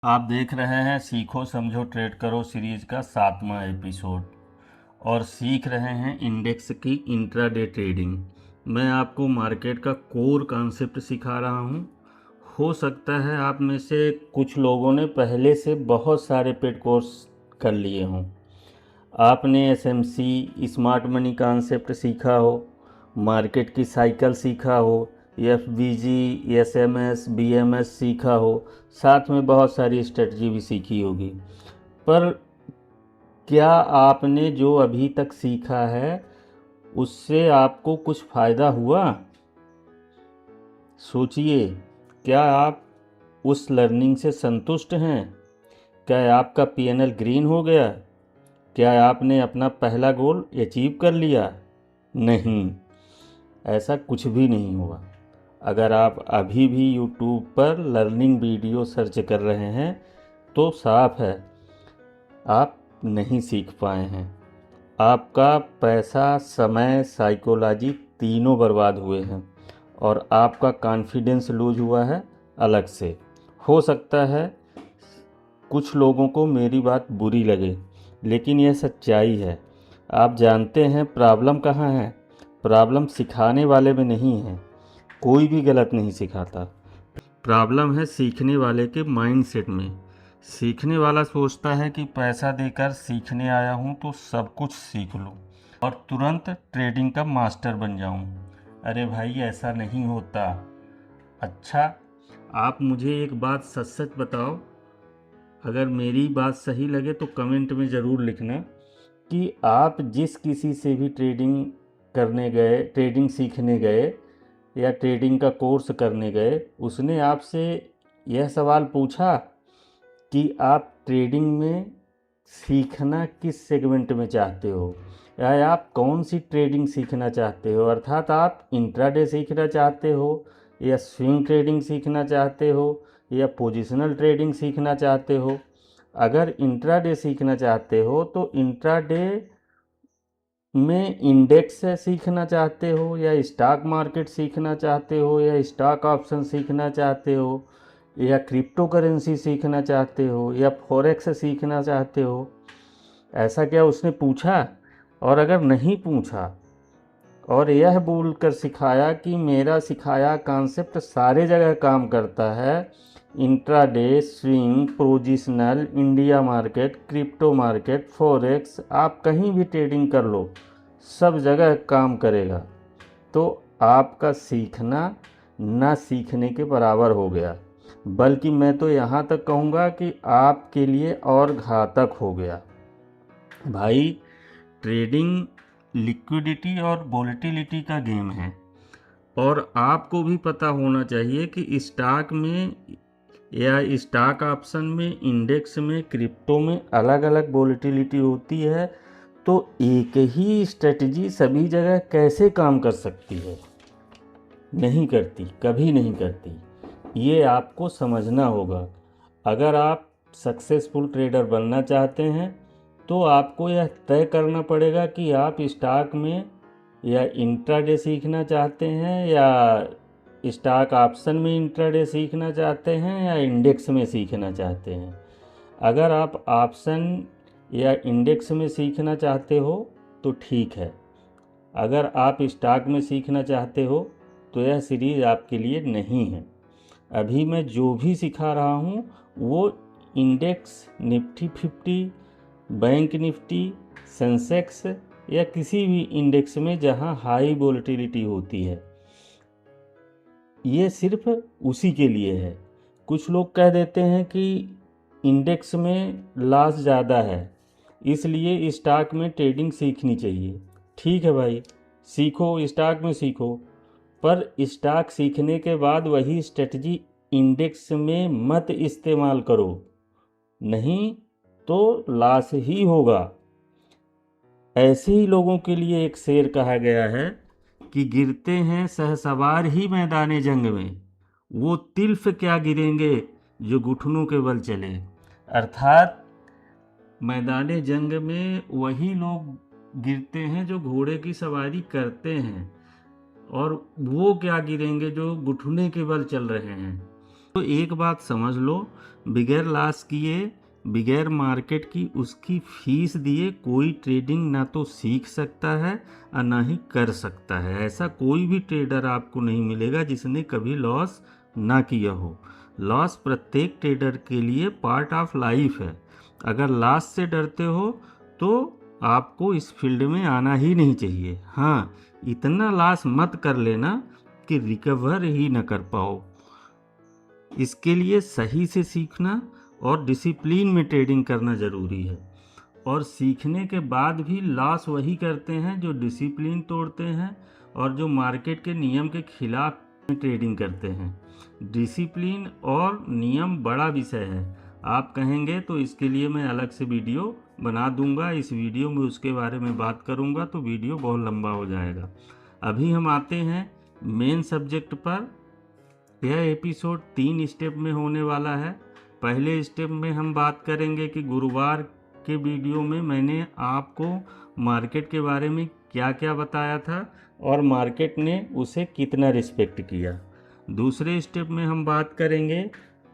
आप देख रहे हैं सीखो समझो ट्रेड करो सीरीज का 7वां एपिसोड और सीख रहे हैं इंडेक्स की इंट्राडे ट्रेडिंग। मैं आपको मार्केट का कोर कॉन्सेप्ट सिखा रहा हूं। हो सकता है आप में से कुछ लोगों ने पहले से बहुत सारे पेड कोर्स कर लिए हों। आपने एसएमसी स्मार्ट मनी कॉन्सेप्ट सीखा हो, मार्केट की साइकिल सीखा हो, एफवीजी एसएमएस बीएमएस सीखा हो, साथ में बहुत सारी स्ट्रेटजी भी सीखी होगी। पर क्या आपने जो अभी तक सीखा है उससे आपको कुछ फ़ायदा हुआ? सोचिए, क्या आप उस लर्निंग से संतुष्ट हैं? क्या आपका पीएनएल ग्रीन हो गया? क्या आपने अपना पहला गोल अचीव कर लिया? नहीं, ऐसा कुछ भी नहीं हुआ। अगर आप अभी भी यूट्यूब पर लर्निंग वीडियो सर्च कर रहे हैं तो साफ है, आप नहीं सीख पाए हैं। आपका पैसा, समय, साइकोलॉजी तीनों बर्बाद हुए हैं और आपका कॉन्फिडेंस लूज हुआ है अलग से। हो सकता है कुछ लोगों को मेरी बात बुरी लगे, लेकिन यह सच्चाई है। आप जानते हैं प्रॉब्लम कहाँ है? प्रॉब्लम सिखाने वाले में नहीं है। कोई भी गलत नहीं सिखाता। प्रॉब्लम है सीखने वाले के माइंडसेट में। सीखने वाला सोचता है कि पैसा देकर सीखने आया हूँ तो सब कुछ सीख लूँ और तुरंत ट्रेडिंग का मास्टर बन जाऊँ। अरे भाई, ऐसा नहीं होता। अच्छा, आप मुझे एक बात सच सच बताओ। अगर मेरी बात सही लगे तो कमेंट में ज़रूर लिखना कि आप जिस किसी से भी ट्रेडिंग करने गए, ट्रेडिंग सीखने गए या ट्रेडिंग का कोर्स करने गए, उसने आपसे यह सवाल पूछा कि आप ट्रेडिंग में सीखना किस सेगमेंट में चाहते हो, या आप कौन सी ट्रेडिंग सीखना चाहते हो। अर्थात आप इंट्राडे सीखना चाहते हो या स्विंग ट्रेडिंग सीखना चाहते हो या पोजिशनल ट्रेडिंग सीखना चाहते हो। अगर इंट्राडे सीखना चाहते हो तो इंट्राडे में इंडेक्स सीखना चाहते हो या स्टॉक मार्केट सीखना चाहते हो या स्टॉक ऑप्शन सीखना चाहते हो या क्रिप्टो करेंसी सीखना चाहते हो या फॉरेक्स सीखना चाहते हो। ऐसा क्या उसने पूछा? और अगर नहीं पूछा और यह बोलकर सिखाया कि मेरा सिखाया कॉन्सेप्ट सारे जगह काम करता है, intraday, swing, positional, India market, crypto market, forex, आप कहीं भी ट्रेडिंग कर लो, सब जगह काम करेगा, तो आपका सीखना ना सीखने के बराबर हो गया। बल्कि मैं तो यहाँ तक कहूँगा कि आपके लिए और घातक हो गया। भाई, ट्रेडिंग लिक्विडिटी और वोलेटिलिटी का गेम है और आपको भी पता होना चाहिए कि स्टॉक में या स्टॉक ऑप्शन में, इंडेक्स में, क्रिप्टो में अलग अलग वोलेटिलिटी होती है। तो एक ही स्ट्रेटजी सभी जगह कैसे काम कर सकती है? नहीं करती, कभी नहीं करती। ये आपको समझना होगा। अगर आप सक्सेसफुल ट्रेडर बनना चाहते हैं तो आपको यह तय करना पड़ेगा कि आप स्टॉक में या इंट्राडे सीखना चाहते हैं या स्टॉक ऑप्शन में इंट्राडे सीखना चाहते हैं या इंडेक्स में सीखना चाहते हैं। अगर आप ऑप्शन या इंडेक्स में सीखना चाहते हो तो ठीक है। अगर आप स्टॉक में सीखना चाहते हो तो यह सीरीज़ आपके लिए नहीं है। अभी मैं जो भी सिखा रहा हूँ वो index, Nifty 50, bank Nifty, Sensex या किसी भी इंडेक्स में जहाँ हाई वोलेटिलिटी होती है, ये सिर्फ उसी के लिए है। कुछ लोग कह देते हैं कि इंडेक्स में लॉस ज़्यादा है, इसलिए स्टॉक में ट्रेडिंग सीखनी चाहिए। ठीक है भाई, सीखो, स्टॉक में सीखो, पर स्टॉक सीखने के बाद वही स्ट्रेटजी इंडेक्स में मत इस्तेमाल करो, नहीं तो लॉस ही होगा। ऐसे ही लोगों के लिए एक शेर कहा गया है कि गिरते हैं शहसवार ही मैदाने जंग में, वो तिल्फ क्या गिरेंगे जो घुटनों के बल चले। अर्थात मैदाने जंग में वही लोग गिरते हैं जो घोड़े की सवारी करते हैं, और वो क्या गिरेंगे जो घुटने के बल चल रहे हैं। तो एक बात समझ लो, बगैर लॉस किए, बगैर मार्केट की उसकी फीस दिए कोई ट्रेडिंग ना तो सीख सकता है और ना ही कर सकता है। ऐसा कोई भी ट्रेडर आपको नहीं मिलेगा जिसने कभी लॉस ना किया हो। लॉस प्रत्येक ट्रेडर के लिए पार्ट ऑफ लाइफ है। अगर लॉस से डरते हो तो आपको इस फील्ड में आना ही नहीं चाहिए। हाँ, इतना लॉस मत कर लेना कि रिकवर ही ना कर पाओ। इसके लिए सही से सीखना और डिसिप्लिन में ट्रेडिंग करना ज़रूरी है। और सीखने के बाद भी लॉस वही करते हैं जो डिसिप्लिन तोड़ते हैं और जो मार्केट के नियम के खिलाफ ट्रेडिंग करते हैं। डिसिप्लिन और नियम बड़ा विषय है। आप कहेंगे तो इसके लिए मैं अलग से वीडियो बना दूंगा। इस वीडियो में उसके बारे में बात करूंगा तो वीडियो बहुत लंबा हो जाएगा। अभी हम आते हैं मेन सब्जेक्ट पर। यह एपिसोड 3 स्टेप में होने वाला है। पहले स्टेप में हम बात करेंगे कि गुरुवार के वीडियो में मैंने आपको मार्केट के बारे में क्या क्या बताया था और मार्केट ने उसे कितना रिस्पेक्ट किया। दूसरे स्टेप में हम बात करेंगे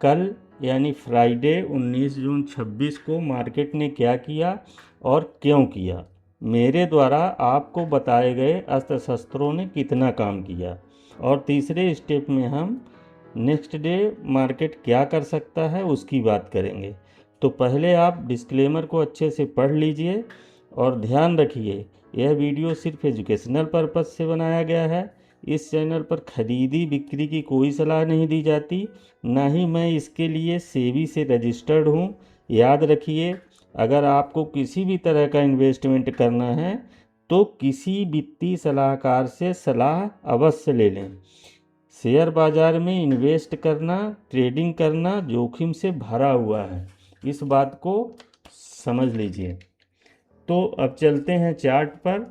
कल यानी फ्राइडे 19 जून 26 को मार्केट ने क्या किया और क्यों किया। मेरे द्वारा आपको बताए गए अस्त्र शस्त्रों ने कितना काम किया। और तीसरे स्टेप में हम नेक्स्ट डे मार्केट क्या कर सकता है उसकी बात करेंगे। तो पहले आप डिस्क्लेमर को अच्छे से पढ़ लीजिए और ध्यान रखिए, यह वीडियो सिर्फ एजुकेशनल पर्पज़ से बनाया गया है। इस चैनल पर खरीदी बिक्री की कोई सलाह नहीं दी जाती, ना ही मैं इसके लिए सेबी से रजिस्टर्ड हूँ। याद रखिए, अगर आपको किसी भी तरह का इन्वेस्टमेंट करना है तो किसी वित्तीय सलाहकार से सलाह अवश्य ले लें। शेयर बाजार में इन्वेस्ट करना, ट्रेडिंग करना जोखिम से भरा हुआ है, इस बात को समझ लीजिए। तो अब चलते हैं चार्ट पर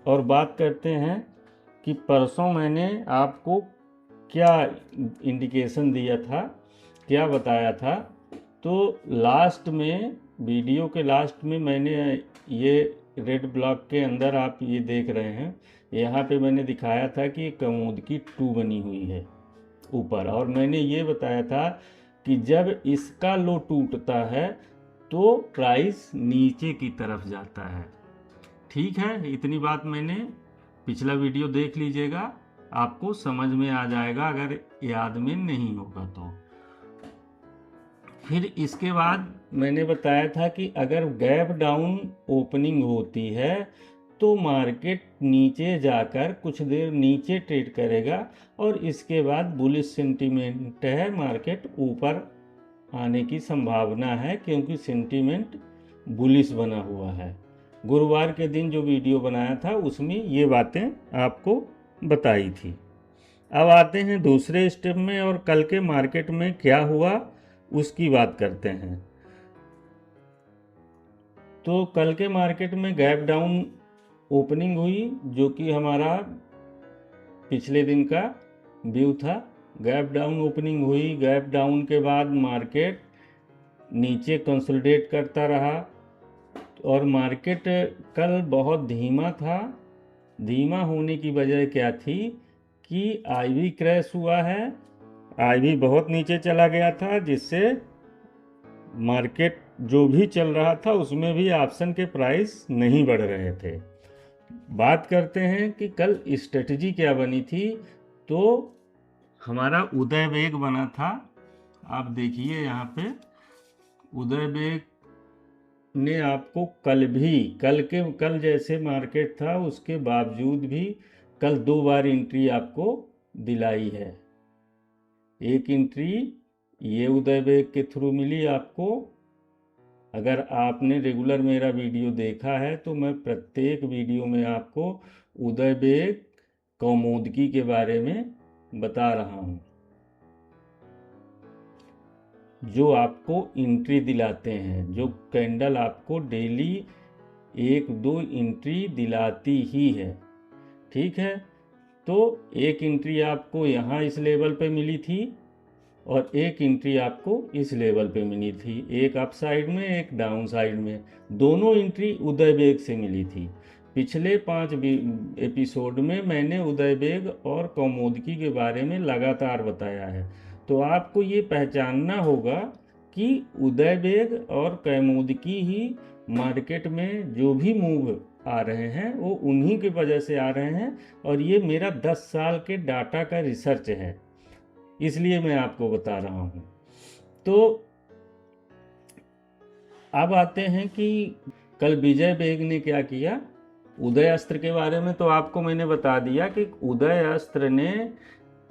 और बात करते हैं कि परसों मैंने आपको क्या इंडिकेशन दिया था, क्या बताया था। तो लास्ट में, वीडियो के लास्ट में मैंने ये रेड ब्लॉक के अंदर आप ये देख रहे हैं, यहाँ पे मैंने दिखाया था कि कमोद की 2 बनी हुई है ऊपर, और मैंने ये बताया था कि जब इसका लो टूटता है तो प्राइस नीचे की तरफ जाता है। ठीक है, इतनी बात मैंने पिछला वीडियो देख लीजिएगा, आपको समझ में आ जाएगा अगर याद में नहीं होगा तो। फिर इसके बाद मैंने बताया था कि अगर गैप डाउन ओपनिंग होती है तो मार्केट नीचे जाकर कुछ देर नीचे ट्रेड करेगा और इसके बाद बुलिश सेंटीमेंट है, मार्केट ऊपर आने की संभावना है क्योंकि सेंटीमेंट बुलिश बना हुआ है। गुरुवार के दिन जो वीडियो बनाया था उसमें ये बातें आपको बताई थी। अब आते हैं दूसरे स्टेप में और कल के मार्केट में क्या हुआ उसकी बात करते हैं। तो कल के मार्केट में गैप डाउन ओपनिंग हुई जो कि हमारा पिछले दिन का व्यू था। गैप डाउन ओपनिंग हुई, गैप डाउन के बाद मार्केट नीचे कंसोलिडेट करता रहा और मार्केट कल बहुत धीमा था। धीमा होने की वजह क्या थी कि आईवी क्रैश हुआ है, आईवी बहुत नीचे चला गया था जिससे मार्केट जो भी चल रहा था उसमें भी ऑप्शन के प्राइस नहीं बढ़ रहे थे। बात करते हैं कि कल स्ट्रेटजी क्या बनी थी। तो हमारा उदय वेग बना था, आप देखिए यहाँ पे उदय वेग ने आपको कल जैसे मार्केट था उसके बावजूद भी कल 2 बार एंट्री आपको दिलाई है। एक एंट्री ये उदय वेग के थ्रू मिली आपको। अगर आपने रेगुलर मेरा वीडियो देखा है तो मैं प्रत्येक वीडियो में आपको उदय वेग कौमुदगी के बारे में बता रहा हूँ जो आपको एंट्री दिलाते हैं, जो कैंडल आपको डेली 1-2 एंट्री दिलाती ही है। ठीक है, तो एक एंट्री आपको यहाँ इस लेवल पे मिली थी और एक एंट्री आपको इस लेवल पे मिली थी, एक अप साइड में एक डाउन साइड में। दोनों एंट्री उदय वेग से मिली थी। पिछले 5 एपिसोड में मैंने उदय वेग और कौमुदगी के बारे में लगातार बताया है। तो आपको ये पहचानना होगा कि उदय वेग और कैमोदकी ही मार्केट में जो भी मूव आ रहे हैं वो उन्हीं की वजह से आ रहे हैं, और ये मेरा 10 साल के डाटा का रिसर्च है, इसलिए मैं आपको बता रहा हूँ। तो अब आते हैं कि कल विजय वेग ने क्या किया। उदय अस्त्र के बारे में तो आपको मैंने बता दिया कि उदय अस्त्र ने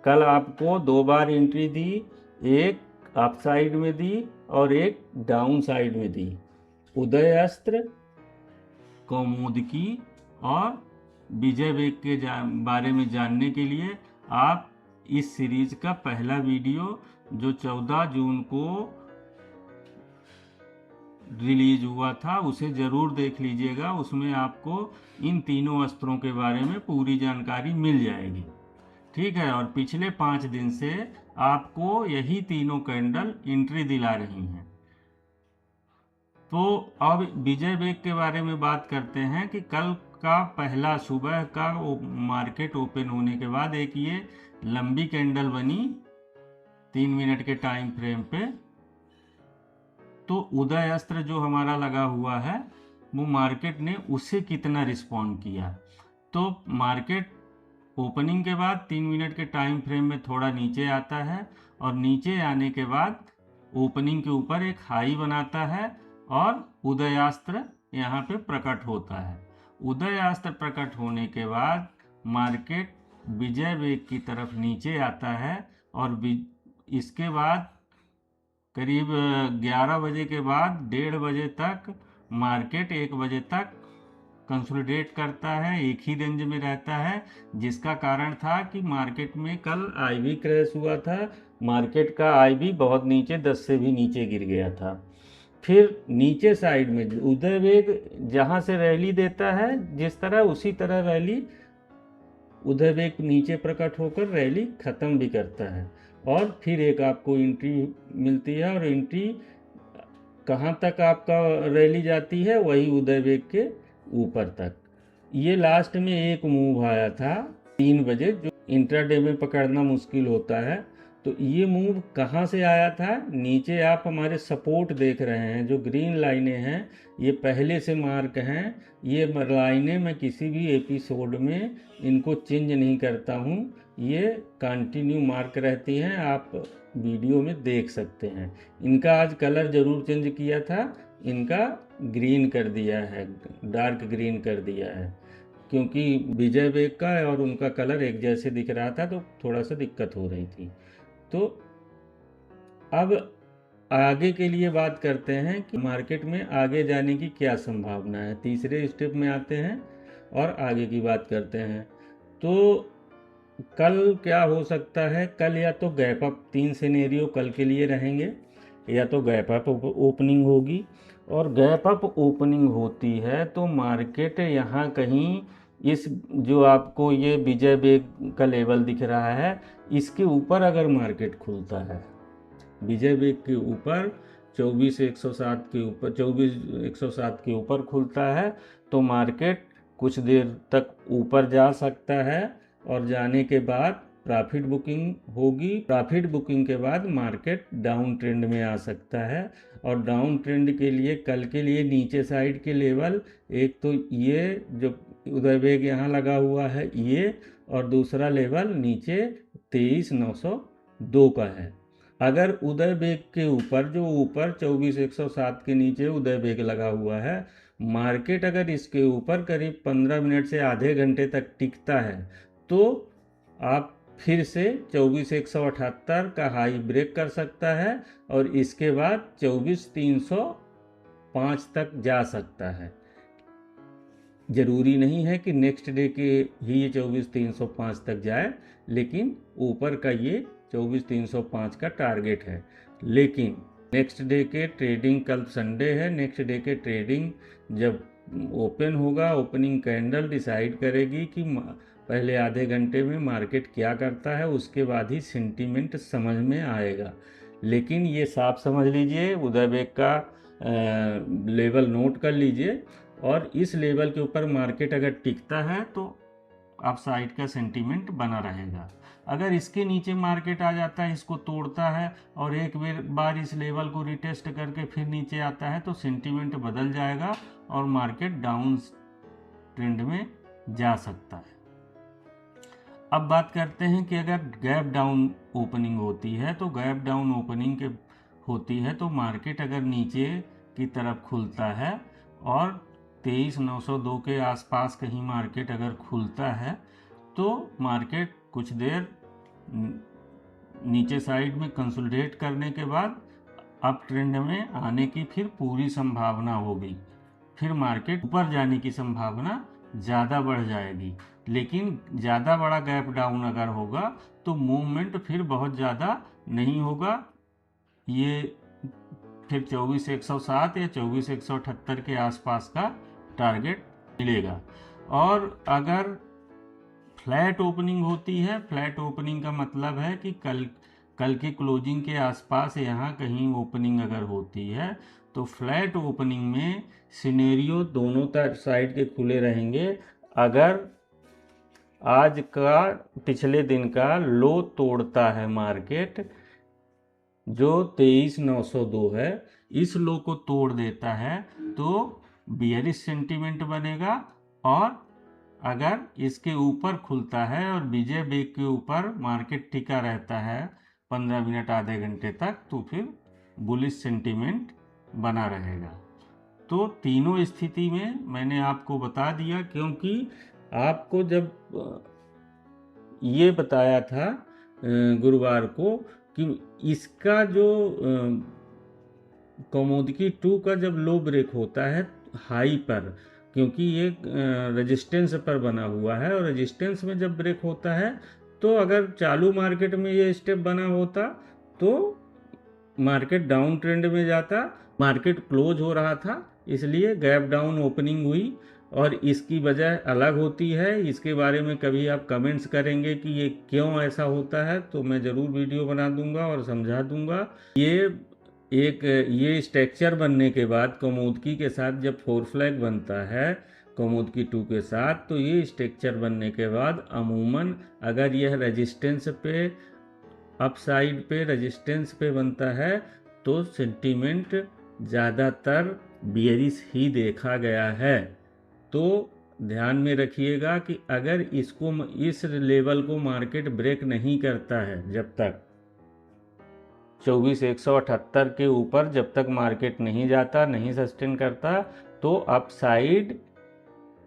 कल आपको 2 बार एंट्री दी, एक अप साइड में दी और एक डाउन साइड में दी। उदय अस्त्र, कौमुदकी और विजय वेग के बारे में जानने के लिए आप इस सीरीज का पहला वीडियो जो 14 जून को रिलीज हुआ था उसे ज़रूर देख लीजिएगा। उसमें आपको इन तीनों अस्त्रों के बारे में पूरी जानकारी मिल जाएगी, ठीक है। और पिछले 5 दिन से आपको यही तीनों कैंडल एंट्री दिला रही हैं। तो अब विजय वेग के बारे में बात करते हैं कि कल का पहला सुबह का मार्केट ओपन होने के बाद एक ये लंबी कैंडल बनी 3 मिनट के टाइम फ्रेम पे। तो उदय अस्त्र जो हमारा लगा हुआ है वो मार्केट ने उससे कितना रिस्पॉन्ड किया। तो मार्केट ओपनिंग के बाद 3 मिनट के टाइम फ्रेम में थोड़ा नीचे आता है और नीचे आने के बाद ओपनिंग के ऊपर एक हाई बनाता है और उदयास्त्र यहाँ पे प्रकट होता है। उदयास्त्र प्रकट होने के बाद मार्केट विजय वेग की तरफ नीचे आता है और इसके बाद करीब 11 बजे के बाद 1:30 बजे तक मार्केट 1 बजे तक कंसोलिडेट करता है, एक ही रेंज में रहता है, जिसका कारण था कि मार्केट में कल आईवी क्रैश हुआ था। मार्केट का आईवी बहुत नीचे 10 से भी नीचे गिर गया था। फिर नीचे साइड में उदय वेग जहाँ से रैली देता है जिस तरह, उसी तरह रैली उदय वेग नीचे प्रकट होकर रैली ख़त्म भी करता है। और फिर एक आपको एंट्री मिलती है, और एंट्री कहाँ तक आपका रैली जाती है, वही उदय वेग के ऊपर तक। ये लास्ट में एक मूव आया था 3 बजे जो इंट्राडे में पकड़ना मुश्किल होता है। तो ये मूव कहाँ से आया था, नीचे आप हमारे सपोर्ट देख रहे हैं, जो ग्रीन लाइनें हैं ये पहले से मार्क हैं। ये लाइनें मैं किसी भी एपिसोड में इनको चेंज नहीं करता हूँ, ये कंटिन्यू मार्क रहती हैं, आप वीडियो में देख सकते हैं। इनका आज कलर ज़रूर चेंज किया था, इनका ग्रीन कर दिया है, डार्क ग्रीन कर दिया है, क्योंकि विजय वेग का और उनका कलर एक जैसे दिख रहा था तो थोड़ा सा दिक्कत हो रही थी। तो अब आगे के लिए बात करते हैं कि मार्केट में आगे जाने की क्या संभावना है। तीसरे स्टेप में आते हैं और आगे की बात करते हैं। तो कल क्या हो सकता है, कल या तो गैप अप, 3 सिनेरियो कल के लिए रहेंगे। या तो गैप अप ओपनिंग होगी, और गैप अप ओपनिंग होती है तो मार्केट यहाँ कहीं इस जो आपको ये विजय वेग का लेवल दिख रहा है इसके ऊपर अगर मार्केट खुलता है, विजय वेग के ऊपर 24,107 के ऊपर 24,107 के ऊपर खुलता है तो मार्केट कुछ देर तक ऊपर जा सकता है, और जाने के बाद प्रॉफिट बुकिंग होगी। प्रॉफिट बुकिंग के बाद मार्केट डाउन ट्रेंड में आ सकता है, और डाउन ट्रेंड के लिए कल के लिए नीचे साइड के लेवल, एक तो ये जो उदय वेग यहाँ लगा हुआ है ये, और दूसरा लेवल नीचे 23,902 का है। अगर उदय वेग के ऊपर, जो ऊपर 24,107 के नीचे उदय वेग लगा हुआ है, मार्केट अगर इसके ऊपर करीब 15 मिनट से आधे घंटे तक टिकता है तो आप फिर से 24,178 का हाई ब्रेक कर सकता है, और इसके बाद 24,305 तक जा सकता है। ज़रूरी नहीं है कि नेक्स्ट डे के ही ये 24,305 तक जाए, लेकिन ऊपर का ये 24,305 का टारगेट है। लेकिन नेक्स्ट डे के ट्रेडिंग, कल संडे है, नेक्स्ट डे के ट्रेडिंग जब ओपन होगा, ओपनिंग कैंडल डिसाइड करेगी कि पहले आधे घंटे में मार्केट क्या करता है, उसके बाद ही सेंटीमेंट समझ में आएगा। लेकिन ये साफ समझ लीजिए, उदय वेग का लेवल नोट कर लीजिए, और इस लेवल के ऊपर मार्केट अगर टिकता है तो अप साइड का सेंटीमेंट बना रहेगा। अगर इसके नीचे मार्केट आ जाता है, इसको तोड़ता है और एक बार इस लेवल को रिटेस्ट करके फिर नीचे आता है, तो सेंटीमेंट बदल जाएगा और मार्केट डाउन ट्रेंड में जा सकता है। अब बात करते हैं कि अगर गैप डाउन ओपनिंग होती है, तो गैप डाउन ओपनिंग के होती है तो मार्केट अगर नीचे की तरफ खुलता है और 23,902 के आसपास कहीं मार्केट अगर खुलता है, तो मार्केट कुछ देर नीचे साइड में कंसोलिडेट करने के बाद अप ट्रेंड में आने की फिर पूरी संभावना होगी। फिर मार्केट ऊपर जाने की संभावना ज़्यादा बढ़ जाएगी। लेकिन ज़्यादा बड़ा गैप डाउन अगर होगा तो मूवमेंट फिर बहुत ज़्यादा नहीं होगा। ये फिर 24,107 या 24,178 के आसपास का टारगेट मिलेगा। और अगर फ्लैट ओपनिंग होती है, फ्लैट ओपनिंग का मतलब है कि कल की क्लोजिंग के आसपास यहाँ कहीं ओपनिंग अगर होती है, तो फ्लैट ओपनिंग में सिनेरियो दोनों साइड के खुले रहेंगे। अगर आज का पिछले दिन का लो तोड़ता है मार्केट, जो 23,902 है, इस लो को तोड़ देता है तो बियरिश सेंटीमेंट बनेगा। और अगर इसके ऊपर खुलता है और विजय बेग के ऊपर मार्केट टिका रहता है 15 मिनट आधे घंटे तक, तो फिर बुलिश सेंटीमेंट बना रहेगा। तो तीनों स्थिति में मैंने आपको बता दिया, क्योंकि आपको जब ये बताया था गुरुवार को कि इसका जो कमोडिटी 2 का जब लो ब्रेक होता है हाई पर, क्योंकि ये रेजिस्टेंस पर बना हुआ है, और रेजिस्टेंस में जब ब्रेक होता है तो अगर चालू मार्केट में ये स्टेप बना होता तो मार्केट डाउन ट्रेंड में जाता। मार्केट क्लोज हो रहा था, इसलिए गैप डाउन ओपनिंग हुई, और इसकी वजह अलग होती है। इसके बारे में कभी आप कमेंट्स करेंगे कि ये क्यों ऐसा होता है, तो मैं ज़रूर वीडियो बना दूंगा और समझा दूंगा। ये स्ट्रक्चर बनने के बाद कमोदकी के साथ जब 4 फ्लैग बनता है कमोदकी 2 के साथ, तो ये स्ट्रक्चर बनने के बाद अमूमन अगर यह रेजिस्टेंस पे अपसाइड पे रेजिस्टेंस पे बनता है तो सेंटीमेंट ज़्यादातर बियरिश ही देखा गया है। तो ध्यान में रखिएगा कि अगर इस लेवल को मार्केट ब्रेक नहीं करता है, जब तक 24,178 के ऊपर जब तक मार्केट नहीं जाता, नहीं सस्टेन करता, तो अपसाइड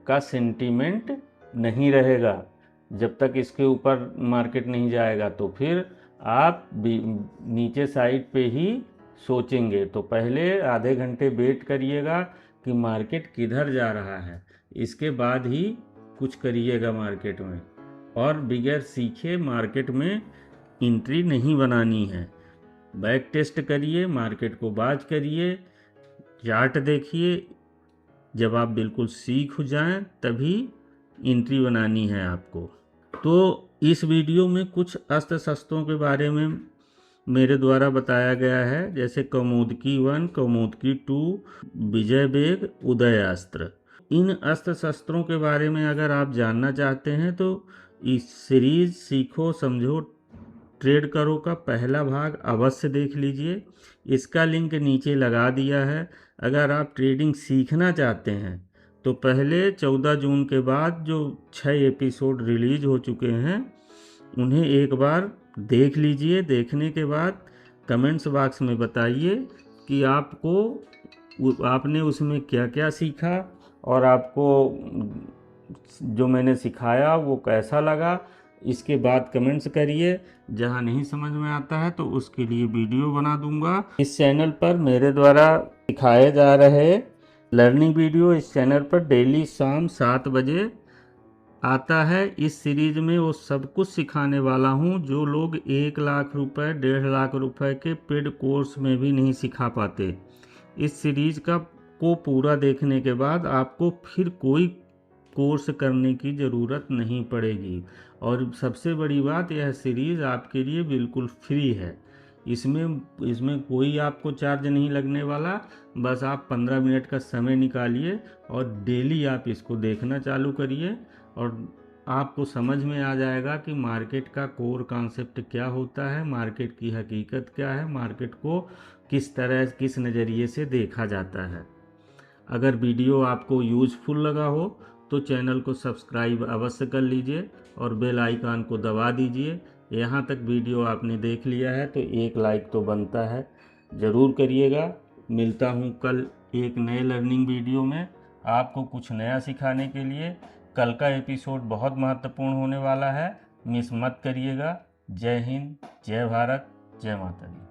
का सेंटीमेंट नहीं रहेगा। जब तक इसके ऊपर मार्केट नहीं जाएगा तो फिर आप नीचे साइड पे ही सोचेंगे। तो पहले आधे घंटे वेट करिएगा कि मार्केट किधर जा रहा है, इसके बाद ही कुछ करिएगा मार्केट में। और बिगैर सीखे मार्केट में एंट्री नहीं बनानी है। बैक टेस्ट करिए, मार्केट को वॉच करिए, चार्ट देखिए। जब आप बिल्कुल सीख हो जाएं तभी एंट्री बनानी है आपको। तो इस वीडियो में कुछ अस्त्र शस्त्रों के बारे में मेरे द्वारा बताया गया है, जैसे कमोदकी 1, कमोदकी 2, विजय बेग, उदय अस्त्र। इन अस्त्र शस्त्रों के बारे में अगर आप जानना चाहते हैं तो इस सीरीज सीखो समझो ट्रेड करो का पहला भाग अवश्य देख लीजिए। इसका लिंक नीचे लगा दिया है। अगर आप ट्रेडिंग सीखना चाहते हैं तो पहले 14 जून के बाद जो 6 एपिसोड रिलीज हो चुके हैं उन्हें एक बार देख लीजिए। देखने के बाद कमेंट्स बॉक्स में बताइए कि आपने उसमें क्या क्या सीखा और आपको जो मैंने सिखाया वो कैसा लगा। इसके बाद कमेंट्स करिए। जहाँ नहीं समझ में आता है तो उसके लिए वीडियो बना दूंगा। इस चैनल पर मेरे द्वारा सिखाए जा रहे लर्निंग वीडियो इस चैनल पर डेली शाम 7 बजे आता है। इस सीरीज में वो सब कुछ सिखाने वाला हूँ जो लोग 1 लाख रुपए 1.5 लाख रुपए के पेड कोर्स में भी नहीं सिखा पाते। इस सीरीज को पूरा देखने के बाद आपको फिर कोई कोर्स करने की ज़रूरत नहीं पड़ेगी। और सबसे बड़ी बात, यह सीरीज़ आपके लिए बिल्कुल फ्री है। इसमें कोई आपको चार्ज नहीं लगने वाला। बस आप 15 मिनट का समय निकालिए और डेली आप इसको देखना चालू करिए और आपको समझ में आ जाएगा कि मार्केट का कोर कॉन्सेप्ट क्या होता है, मार्केट की हकीकत क्या है, मार्केट को किस तरह किस नज़रिए से देखा जाता है। अगर वीडियो आपको यूज़फुल लगा हो तो चैनल को सब्सक्राइब अवश्य कर लीजिए और बेल आइकन को दबा दीजिए। यहाँ तक वीडियो आपने देख लिया है तो एक लाइक तो बनता है, ज़रूर करिएगा। मिलता हूँ कल एक नए लर्निंग वीडियो में आपको कुछ नया सिखाने के लिए। कल का एपिसोड बहुत महत्वपूर्ण होने वाला है, मिस मत करिएगा। जय हिंद, जय भारत, जय माता दी।